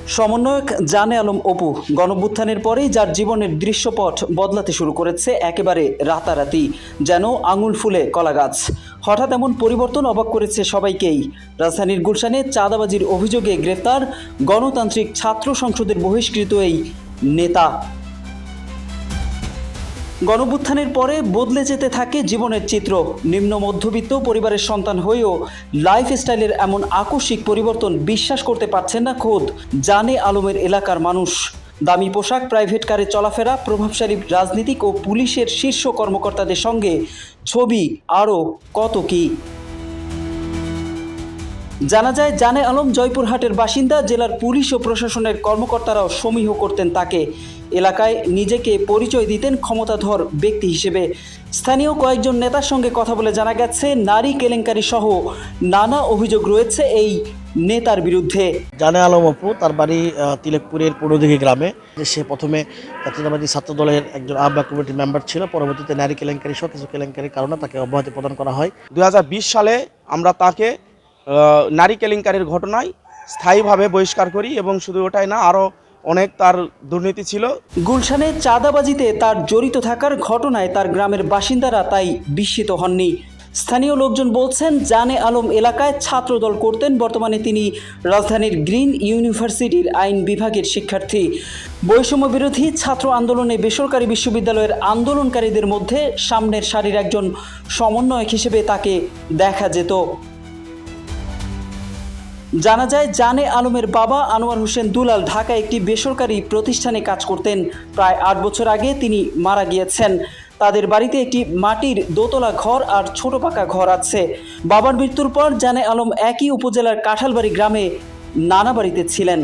সমন্বয়ক জানে আলম অপু গণঅভ্যুত্থানের পরেই যার জীবনের দৃশ্যপট বদলাতে শুরু করেছে একেবারে রাতারাতি, যেন আঙুল ফুলে কলা গাছ। হঠাৎ এমন পরিবর্তন অবাক করেছে সবাইকেই। রাজধানীর গুলশানে চাঁদাবাজির অভিযোগে গ্রেফতার গণতান্ত্রিক ছাত্র সংসদের বহিষ্কৃত এই নেতা। গণঅভ্যুত্থানের পরে বদলে যেতে থাকে জীবনের চিত্র। নিম্ন মধ্যবিত্ত পরিবারের সন্তান হয়েও লাইফস্টাইলের এমন আকস্মিক পরিবর্তন বিশ্বাস করতে পারছেন না খোদ জানে আলমের এলাকার মানুষ। দামি পোশাক, প্রাইভেট কারে চলাফেরা, প্রভাবশালী রাজনীতিক ও পুলিশের শীর্ষ কর্মকর্তাদের সঙ্গে ছবি, আরও কত কি। জানা যায় জানে আলম জয়পুরহাটের বাসিন্দা। জেলার পুলিশ ও প্রশাসনের কর্মকর্তারাও সমীহ করতেন তাকে। এলাকায় নিজেকে পরিচয় দিতেন ক্ষমতাধর ব্যক্তি হিসেবে। স্থানীয় কয়েকজন নেতার সঙ্গে কথা বলে জানা গেছে, নারী কেলেঙ্কারি সহ নানা অভিযোগ রয়েছে এই নেতার বিরুদ্ধে। জানে আলম অপু, তার বাড়ি তিলেকপুরের পূর্বদিঘি গ্রামে। সে প্রথমে জাতীয়তাবাদী ছাত্র দলের একজন আহ্বায়ক কমিটির মেম্বার ছিল। পরবর্তীতে নারী কেলেঙ্কারি সহ কিছু কেলেঙ্কারির কারণে তাকে অব্যাহতি প্রদান করা হয়। 2020 সালে আমরা তাকে নারী কেলেঙ্কারির ঘটনায় স্থায়ীভাবে বহিষ্কার করি, এবং শুধু ওটাই না, আরও অনেক তার দুর্নীতি ছিল। গুলশানে চাঁদাবাজিতে তার জড়িত থাকার ঘটনায় তার গ্রামের বাসিন্দারা তাই বিস্মিত হননি। স্থানীয় লোকজন বলছেন, জানে আলম এলাকায় ছাত্রদল করতেন। বর্তমানে তিনি রাজধানীর গ্রিন ইউনিভার্সিটির আইন বিভাগের শিক্ষার্থী। বৈষম্য বিরোধী ছাত্র আন্দোলনে বেসরকারি বিশ্ববিদ্যালয়ের আন্দোলনকারীদের মধ্যে সামনের সারির একজন সমন্বয়ক হিসেবে তাকে দেখা যেত। জানা যায়, জানে আলমের বাবা আনোয়ার হোসেন দুলাল ঢাকায় একটি বেসরকারি প্রতিষ্ঠানে কাজ করতেন। প্রায় 8 বছর আগে তিনি মারা গিয়েছেন। তাদের বাড়িতে একটি মাটির দোতলা ঘর আর ছোট পাকা ঘর আছে। বাবার মৃত্যুর পর জানে আলম একই উপজেলার কাঁঠালবাড়ি গ্রামে নানা বাড়িতে ছিলেন।